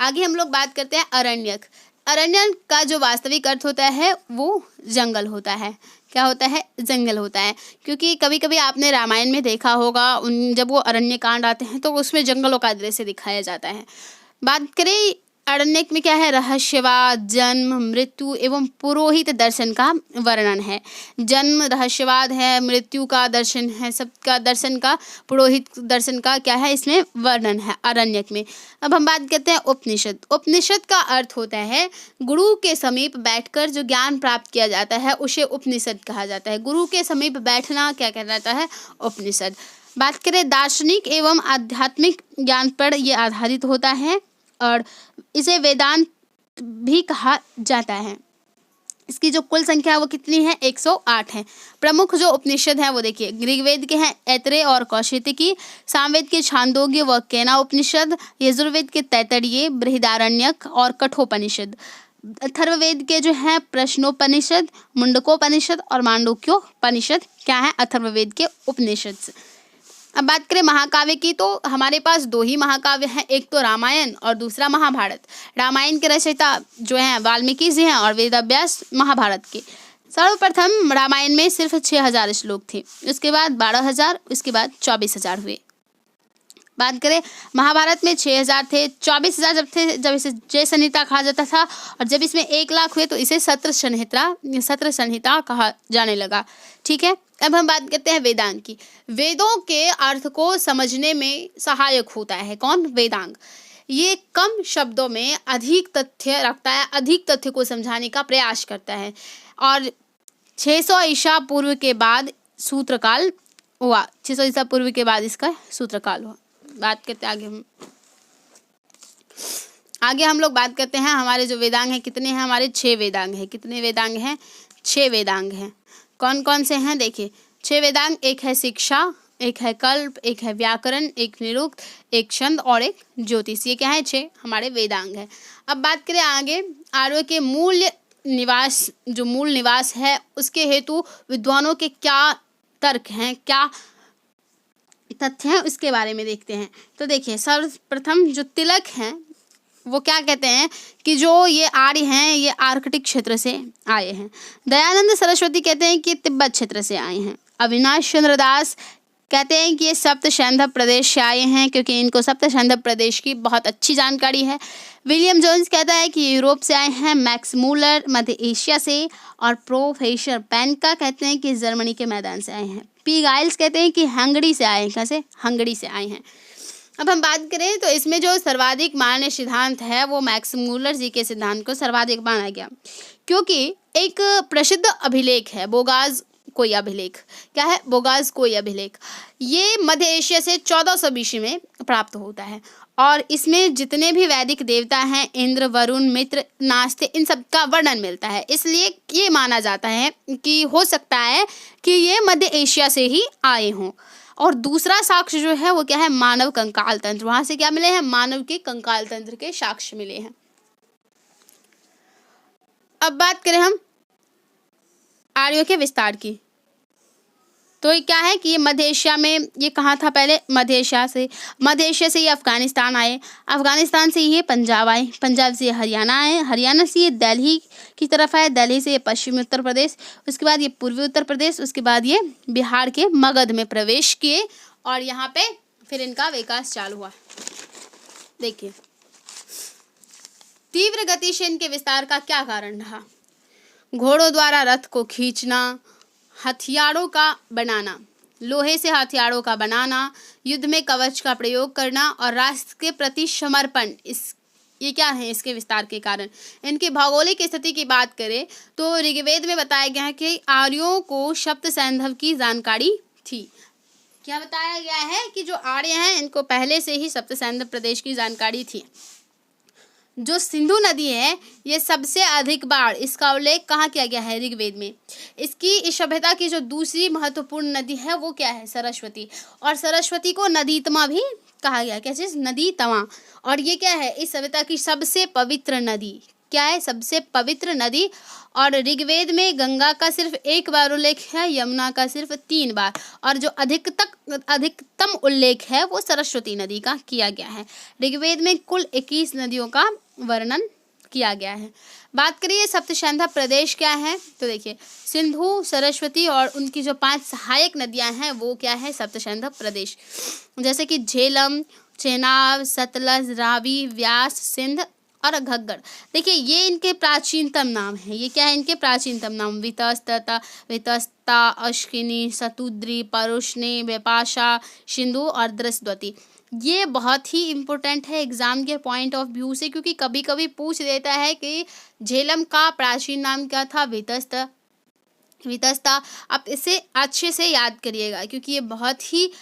आगे हम लोग बात करते हैं अरण्यक। अरण्यक का जो वास्तविक अर्थ होता है वो जंगल होता है। क्या होता है? जंगल होता है। क्योंकि कभी कभी आपने रामायण में देखा होगा, जब वो अरण्य कांड आते हैं तो उसमें जंगलों का दृश्य दिखाया जाता है। बात करें अरण्यक में क्या है? रहस्यवाद, जन्म, मृत्यु एवं पुरोहित दर्शन का वर्णन है। जन्म रहस्यवाद है, मृत्यु का दर्शन है, सबका दर्शन का, पुरोहित दर्शन का क्या है इसमें वर्णन है अरण्यक में। अब हम बात करते हैं उपनिषद। उपनिषद का अर्थ होता है गुरु के समीप बैठकर जो ज्ञान प्राप्त किया जाता है उसे उपनिषद कहा जाता है। गुरु के समीप बैठना क्या कहलाता है? उपनिषद। बात करें दार्शनिक एवं आध्यात्मिक ज्ञान पर यह आधारित होता है और इसे वेदांत भी कहा जाता है। इसकी जो कुल संख्या है वो कितनी है? 108 है। प्रमुख जो उपनिषद हैं वो देखिए, ऋग्वेद के हैं ऐतरेय और कौशितकी, सामवेद के छांदोग्य व केना उपनिषद, यजुर्वेद के तैत्तिरीय, बृहदारण्यक और कठोपनिषद, अथर्ववेद के जो हैं प्रश्नोपनिषद, मुंडकोपनिषद और मांडूक्योपनिषद क्या है? अथर्ववेद के उपनिषद। अब बात करें महाकाव्य की तो हमारे पास दो ही महाकाव्य हैं, एक तो रामायण और दूसरा महाभारत। रामायण के रचयिता जो हैं वाल्मीकि जी हैं और वेदव्यास महाभारत के। सर्वप्रथम रामायण में सिर्फ 6000 श्लोक थे, उसके बाद 12000, उसके बाद 24000 हुए। बात करें महाभारत में 6000 थे, 24000 जब थे जब इसे जय संहिता कहा जाता था, और जब इसमें 1,00,000 हुए तो इसे सत्र संहिता कहा जाने लगा। ठीक है। अब हम बात करते हैं वेदांग की। वेदों के अर्थ को समझने में सहायक होता है कौन? वेदांग। ये कम शब्दों में अधिक तथ्य रखता है, अधिक तथ्य को समझाने का प्रयास करता है। और 600 ईसा पूर्व के बाद सूत्रकाल हुआ, 600 ईसा पूर्व के बाद इसका सूत्रकाल हुआ। बात करते हैं आगे हम लोग बात करते हैं हमारे जो वेदांग हैं कितने हैं? हमारे 6 वेदांग हैं। कितने वेदांग हैं? 6 वेदांग हैं। कौन कौन से हैं? देखिए 6 वेदांग, एक है शिक्षा, एक है कल्प, एक है व्याकरण, एक निरुक्त, एक छंद और एक ज्योतिष। ये क्या है? 6 हमारे वेदांग है। अब बात करें आगे आर्यों के मूल निवास है उसके हेतु विद्वानों के क्या तर्क हैं, क्या तथ्य हैं, उसके बारे में देखते हैं। तो देखिए सर्वप्रथम जो तिलक हैं वो क्या कहते हैं कि जो ये आर्य हैं ये आर्कटिक क्षेत्र से आए हैं। दयानंद सरस्वती कहते हैं कि तिब्बत क्षेत्र से आए हैं। अविनाश चंद्र दास कहते हैं कि ये सप्त सैंधव प्रदेश से आए हैं, क्योंकि इनको सप्त सैंधव प्रदेश की बहुत अच्छी जानकारी है। विलियम जोन्स कहता है कि यूरोप से आए हैं। मैक्स मूलर मध्य एशिया से, और प्रोफेसर पेनका कहते हैं कि जर्मनी के मैदान से आए हैं। पी गाइल्स कहते हैं कि हंगरी से आए हैं। कैसे? हंगरी से आए हैं। अब हम बात करें तो इसमें जो सर्वाधिक मान्य सिद्धांत है वो मैक्स मूलर जी के सिद्धांत को सर्वाधिक माना गया, क्योंकि एक प्रसिद्ध अभिलेख है बोगाज कोई अभिलेख। क्या है? बोगाज कोई अभिलेख। ये मध्य एशिया से 1400 BC में प्राप्त होता है, और इसमें जितने भी वैदिक देवता हैं इंद्र, वरुण, मित्र, नास्ते, इन सब का वर्णन मिलता है। इसलिए ये माना जाता है कि हो सकता है कि ये मध्य एशिया से ही आए हों। और दूसरा साक्ष्य जो है वो क्या है? मानव कंकाल तंत्र। वहां से क्या मिले हैं? मानव के कंकाल तंत्र के साक्ष्य मिले हैं। अब बात करें हम आर्यों के विस्तार की, तो ये क्या है कि ये मध्य एशिया में, ये कहाँ था पहले? मध्य एशिया से ये अफगानिस्तान आए, अफगानिस्तान से ये पंजाब आए, पंजाब से ये हरियाणा आए, हरियाणा से ये दिल्ली की तरफ आए, दिल्ली से ये पश्चिमी उत्तर प्रदेश, उसके बाद ये पूर्वी उत्तर प्रदेश, उसके बाद ये बिहार के मगध में प्रवेश किए, और यहाँ पे फिर इनका विकास चालू हुआ। देखिए तीव्र गति से इनके विस्तार का क्या कारण रहा? घोड़ों द्वारा रथ को खींचना, हथियारों का बनाना, लोहे से हथियारों का बनाना, युद्ध में कवच का प्रयोग करना और राष्ट्र के प्रति समर्पण, ये क्या है इसके विस्तार के कारण। इनकी भौगोलिक स्थिति की बात करें तो ऋग्वेद में बताया गया है कि आर्यों को सप्त सैंधव की जानकारी थी। क्या बताया गया है कि जो आर्य हैं इनको पहले से ही सप्त सैंधव प्रदेश की जानकारी थी। जो सिंधु नदी है ये सबसे अधिक बार इसका उल्लेख कहाँ किया गया है? ऋग्वेद में। इस सभ्यता की जो दूसरी महत्वपूर्ण नदी है वो क्या है? सरस्वती। और सरस्वती को नदीतमा भी कहा गया। क्या चीज? नदीतमा। और ये क्या है? इस सभ्यता की सबसे पवित्र नदी। क्या है? सबसे पवित्र नदी। और ऋग्वेद में गंगा का सिर्फ एक बार उल्लेख है, यमुना का सिर्फ 3 बार, और जो अधिकतम उल्लेख है वो सरस्वती नदी का किया गया है। ऋग्वेद में कुल 21 नदियों का वर्णन किया गया है। बात करिए सप्तशंधा प्रदेश क्या है, तो देखिए सिंधु, सरस्वती और उनकी जो 5 सहायक नदियां हैं वो क्या है? सप्तशंधा प्रदेश। जैसे कि झेलम, चेनाब, सतलज, रावी, व्यास, सिंध और घग्गर। देखिए ये इनके प्राचीनतम नाम है। ये क्या है? इनके प्राचीनतम नाम। वितस्ता, अश्किनी, शतुद्री, परुष्णी, बेपाशा, सिंधु और द्रस्वती। ये बहुत ही इम्पोर्टेंट है एग्जाम के पॉइंट ऑफ व्यू से, क्योंकि कभी कभी पूछ देता है कि झेलम का प्राचीन नाम क्या था? वितस्ता। आप इसे अच्छे से याद करिएगा क्योंकि ये बहुत ही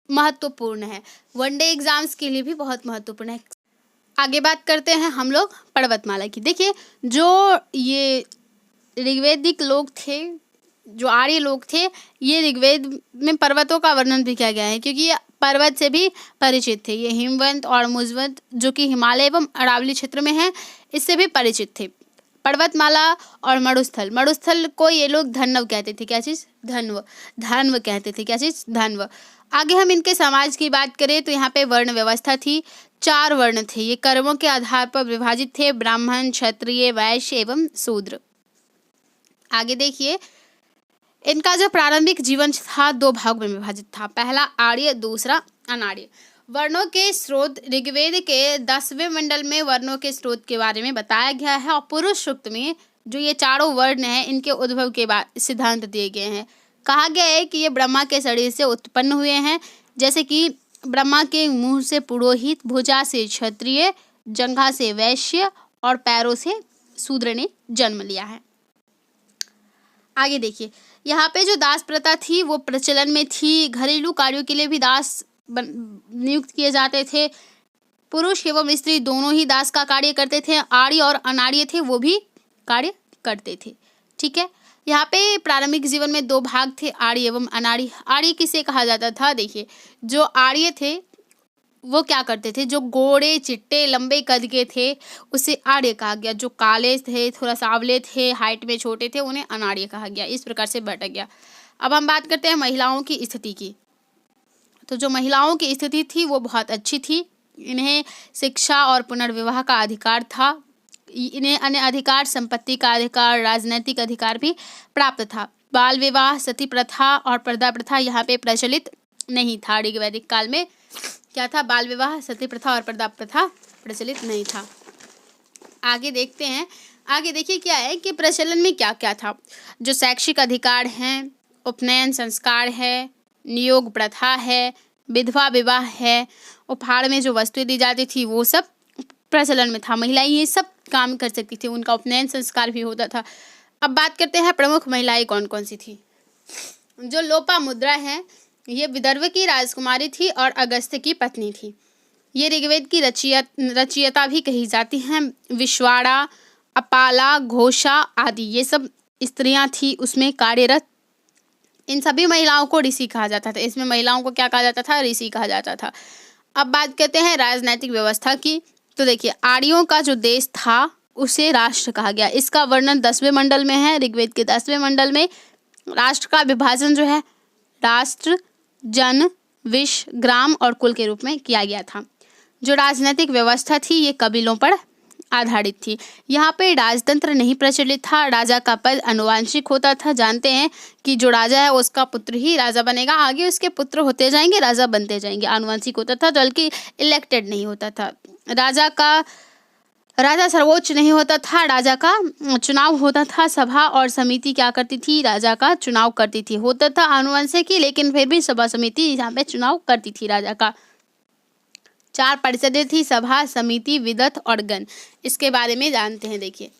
महत्वपूर्ण है, वनडे एग्जाम्स के लिए भी बहुत महत्वपूर्ण है। आगे बात करते हैं हम लोग पर्वतमाला की। देखिए जो ये ऋग्वेदिक लोग थे, जो आर्य लोग थे, ये ऋग्वेद में पर्वतों का वर्णन भी किया गया है क्योंकि ये पर्वत से भी परिचित थे। ये हिमवंत और मुजवंत जो कि हिमालय एवं अरावली क्षेत्र में है, इससे भी परिचित थे। पर्वतमाला और मरुस्थल को ये लोग धन्व कहते थे। क्या चीज़? धन्व कहते थे। क्या चीज़? धन्व। आगे हम इनके समाज की बात करें तो यहाँ पे वर्ण व्यवस्था थी। 4 वर्ण थे। ये कर्मों के आधार पर विभाजित थे, ब्राह्मण, क्षत्रिय, वैश्य एवं शूद्र। आगे देखिए इनका जो प्रारंभिक जीवन था 2 भागों में विभाजित था। पहला आर्य, दूसरा अनार्य। वर्णों के स्रोत ऋग्वेद के 10वें मंडल में वर्णों के स्रोत के बारे में बताया गया है और पुरुष सूक्त में जो ये चारों वर्ण हैं इनके उद्भव के बाद सिद्धांत दिए गए हैं। कहा गया है कि ये ब्रह्मा के शरीर से उत्पन्न हुए हैं, जैसे कि ब्रह्मा के मुंह से पुरोहित, भुजा से क्षत्रिय, जंघा से वैश्य और पैरों से शूद्र ने जन्म लिया है। आगे देखिए यहाँ पे जो दास प्रथा थी वो प्रचलन में थी। घरेलू कार्यों के लिए भी दास नियुक्त किए जाते थे। पुरुष एवं स्त्री दोनों ही दास का कार्य करते थे। आर्य और अनार्य थे वो भी कार्य करते थे। ठीक है, यहाँ पे प्रारंभिक जीवन में 2 भाग थे, आर्य एवं अनार्य। आर्य किसे कहा जाता था? देखिए जो आर्य थे वो क्या करते थे? जो गोरे, चिट्टे, लंबे कद के थे उसे आर्य कहा गया। जो काले थे, थोड़ा सांवले थे, हाइट में छोटे थे, उन्हें अनार्य कहा गया। इस प्रकार से बट गया। अब हम बात करते हैं महिलाओं की स्थिति की। तो जो महिलाओं की स्थिति थी वो बहुत अच्छी थी। इन्हें शिक्षा और पुनर्विवाह का अधिकार था। इन्हें अन्य अधिकार, संपत्ति का अधिकार, राजनैतिक अधिकार भी प्राप्त था। बाल विवाह, सती प्रथा और पर्दा प्रथा यहाँ पे प्रचलित नहीं था। ऋग्वैदिक काल में क्या था? बाल विवाह, सती प्रथा और पर्दा प्रथा प्रचलित नहीं था। आगे देखते हैं। आगे देखिए क्या है कि प्रचलन में क्या क्या था। जो शैक्षिक अधिकार हैं, उपनयन संस्कार है, नियोग प्रथा है, विधवा विवाह है, उपहार में जो वस्तुएं दी जाती थी वो सब प्रचलन में था। महिलाएं ये सब काम कर सकती थी, उनका उपनयन संस्कार भी होता था। अब बात करते हैं प्रमुख महिलाएं कौन कौन सी थी। जो लोपामुद्रा है ये विदर्भ की राजकुमारी थी और अगस्त्य की पत्नी थी। ये ऋग्वेद की रचयिता भी कही जाती हैं। विश्वाड़ा, अपाला, घोषा आदि ये सब स्त्रियां थी उसमें कार्यरत। इन सभी महिलाओं को ऋषि कहा जाता था। इसमें महिलाओं को क्या कहा जाता था? ऋषि कहा जाता था। अब बात करते हैं राजनैतिक व्यवस्था की। तो देखिए आर्यों का जो देश था उसे राष्ट्र कहा गया। इसका वर्णन 10वें मंडल में है। ऋग्वेद के 10वें मंडल में राष्ट्र का विभाजन जो है राष्ट्र, जन, विश्व, ग्राम और कुल के रूप में किया गया था। जो राजनीतिक व्यवस्था थी ये कबीलों पर आधारित थी। यहाँ पे राजतंत्र नहीं प्रचलित था। राजा का पद अनुवांशिक होता था। जानते हैं कि जो राजा है उसका पुत्र ही राजा बनेगा, आगे उसके पुत्र होते जाएंगे, राजा बनते जाएंगे। अनुवांशिक होता था, बल्कि इलेक्टेड नहीं होता था। राजा सर्वोच्च नहीं होता था। राजा का चुनाव होता था। सभा और समिति क्या करती थी? राजा का चुनाव करती थी। होता था आनुवंशिक ही, लेकिन फिर भी सभा समिति यहाँ पे चुनाव करती थी राजा का। 4 परिषदें थी, सभा, समिति, विदत और गण। इसके बारे में जानते हैं। देखिए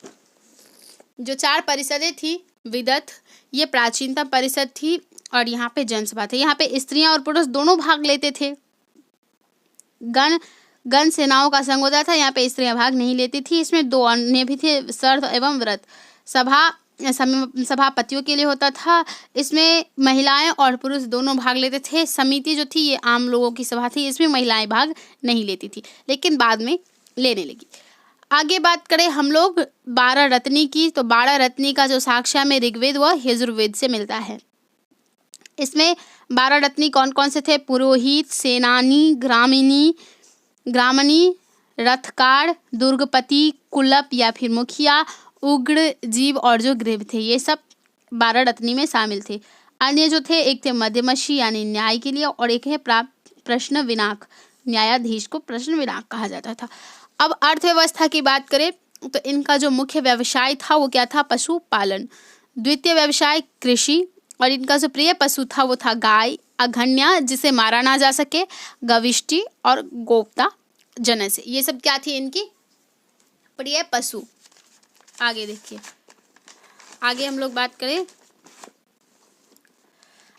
जो 4 परिषदें थी, विदत ये प्राचीनतम परिषद थी और यहाँ पे जनसभा थी। यहाँ पे स्त्रियां और पुरुष दोनों भाग लेते थे। गण सेनाओं का संघ होता था, यहाँ पे स्त्रियां भाग नहीं लेती थी। इसमें 2 अन्य भी थे, सर्ध एवं व्रत। सभापतियों के लिए होता था, इसमें महिलाएं और पुरुष दोनों भाग लेते थे। समिति जो थी ये आम लोगों की सभा थी, इसमें महिलाएं भाग नहीं लेती थी, लेकिन बाद में लेने लगी। आगे बात करें हम लोग 12 रत्नी की, तो 12 रत्नी का जो साक्ष्य में ऋग्वेद व यजुर्वेद से मिलता है। इसमें 12 रत्नी कौन कौन से थे? पुरोहित, सेनानी, ग्रामणी, रथकार, दुर्गपति, कुलप या फिर मुखिया, उग्र, जीव और जो गृह थे, ये सब 12 रत्नी में शामिल थे। अन्य जो थे, एक थे मध्यमशी यानी न्याय के लिए, और एक है प्रश्न विनाक, न्यायाधीश को प्रश्न विनाक कहा जाता था। अब अर्थव्यवस्था की बात करें तो इनका जो मुख्य व्यवसाय था वो क्या था? पशुपालन। द्वितीय व्यवसाय कृषि, और इनका जो प्रिय पशु था वो था गाय, अघन्या जिसे मारा ना जा सके, गविष्टि और गोप्ता जनस। ये सब क्या थी इनकी प्रिय पशु। आगे देखिए, आगे हम लोग बात करें,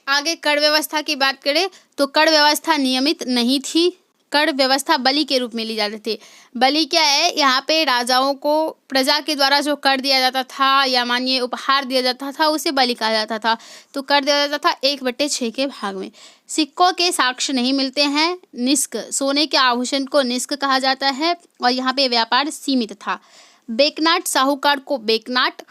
आगे कर व्यवस्था की बात करें तो कर व्यवस्था नियमित नहीं थी। कर व्यवस्था बलि के रूप में ली जाती थी। बलि क्या है? यहाँ पे राजाओं को प्रजा के द्वारा जो कर दिया जाता था या मानिए उपहार दिया जाता था उसे बलि कहा जाता था। तो कर दिया जाता था 1/6 के भाग में। सिक्कों के साक्ष्य नहीं मिलते हैं। निष्क, सोने के आभूषण को निष्क कहा जाता है, और यहाँ पे व्यापार सीमित था। बेकनाट, साहूकार को बेकनाट,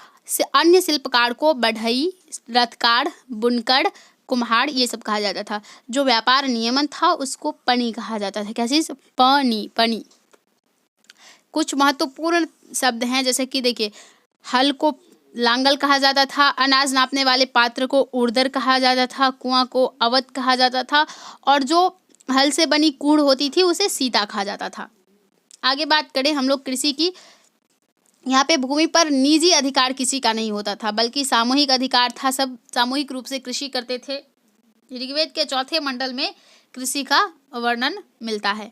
अन्य शिल्पकार को बढ़ई, रथकार, बुनकर, कुम्हार ये सब कहा जाता था। जो व्यापार नियमन था उसको पनी कहा जाता था। क्या चीज? पनी। कुछ महत्वपूर्ण शब्द हैं, जैसे कि देखिए, हल को लांगल कहा जाता था, अनाज नापने वाले पात्र को उर्दर कहा जाता था, कुआं को अवत कहा जाता था, और जो हल से बनी कूड़ होती थी उसे सीता कहा जाता था। आगे बात करें हम लोग कृषि की, यहाँ पे भूमि पर निजी अधिकार किसी का नहीं होता था, बल्कि सामूहिक अधिकार था। सब सामूहिक रूप से कृषि करते थे। ऋग्वेद के 4थे मंडल में कृषि का वर्णन मिलता है।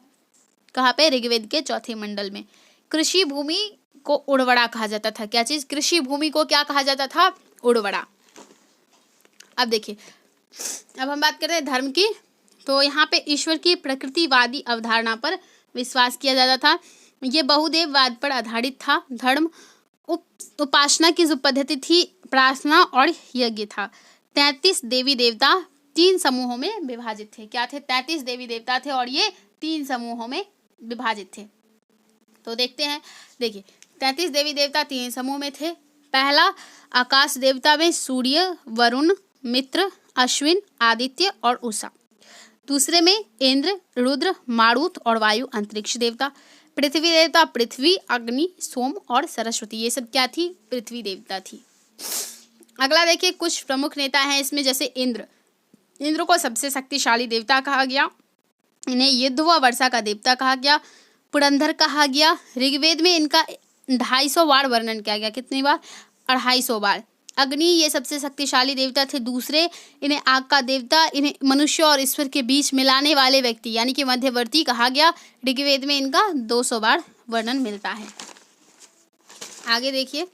कहाँ पे? ऋग्वेद के 4थे मंडल में। कृषि भूमि को उर्वरा कहा जाता था। क्या चीज? कृषि भूमि को क्या कहा जाता था? उर्वरा। अब देखिए, अब हम बात करते हैं धर्म की, तो यहाँ पे ईश्वर की प्रकृतिवादी अवधारणा पर विश्वास किया जाता था। ये बहुदेववाद पर आधारित था। धर्म उपासना की जो पद्धति थी, प्रार्थना और यज्ञ था। 33 देवी देवता 3 समूहों में विभाजित थे। क्या थे? 33 देवी देवता थे और ये 3 समूहों में विभाजित थे। तो देखते हैं, देखिए 33 देवी देवता 3 समूह में थे। पहला, आकाश देवता में सूर्य, वरुण, मित्र, अश्विन, आदित्य और उषा। दूसरे में इंद्र, रुद्र, मारुत और वायु अंतरिक्ष देवता। पृथ्वी देवता पृथ्वी, अग्नि, सोम और सरस्वती, ये सब क्या थी? पृथ्वी देवता थी। अगला देखिए, कुछ प्रमुख नेता हैं इसमें, जैसे इंद्र को सबसे शक्तिशाली देवता कहा गया। इन्हें युद्ध व वर्षा का देवता कहा गया। पुरंदर कहा गया। ऋग्वेद में इनका 250 बार वर्णन किया गया। कितनी बार? 250 बार। अग्नि ये सबसे शक्तिशाली देवता थे। दूसरे, इन्हें आग का देवता, इन्हें मनुष्य और ईश्वर के बीच मिलाने वाले व्यक्ति यानी कि मध्यवर्ती कहा गया। ऋग्वेद में इनका 200 बार वर्णन मिलता है। आगे देखिए,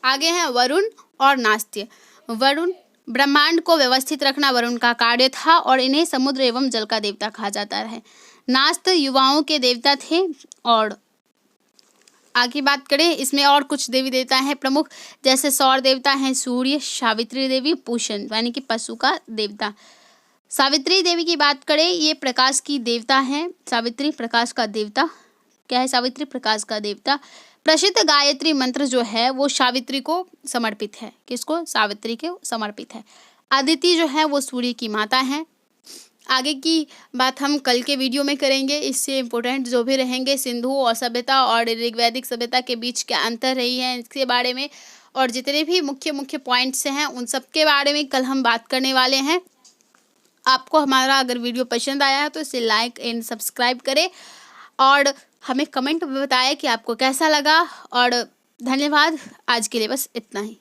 आगे है वरुण और नास्त्य। वरुण, ब्रह्मांड को व्यवस्थित रखना वरुण का कार्य था और इन्हें समुद्र एवं जल का देवता कहा जाता है। नास्त युवाओं के देवता थे। और आगे बात करें, इसमें और कुछ देवी देवता हैं प्रमुख, जैसे सौर देवता हैं सूर्य, सावित्री देवी, पूषण यानी कि पशु का देवता। सावित्री देवी की बात करें, ये प्रकाश की देवता हैं। सावित्री प्रकाश का देवता। क्या है सावित्री? प्रकाश का देवता। प्रसिद्ध गायत्री मंत्र जो है वो सावित्री को समर्पित है। किसको? सावित्री को समर्पित है। अदिति जो है वो सूर्य की माता है। आगे की बात हम कल के वीडियो में करेंगे। इससे इम्पोर्टेंट जो भी रहेंगे, सिंधु और सभ्यता और ऋग्वैदिक सभ्यता के बीच क्या अंतर रही है इसके बारे में, और जितने भी मुख्य पॉइंट्स हैं उन सब के बारे में कल हम बात करने वाले हैं। आपको हमारा अगर वीडियो पसंद आया है तो इसे लाइक एंड सब्सक्राइब करें और हमें कमेंट में बताएं कि आपको कैसा लगा। और धन्यवाद। आज के लिए बस इतना ही।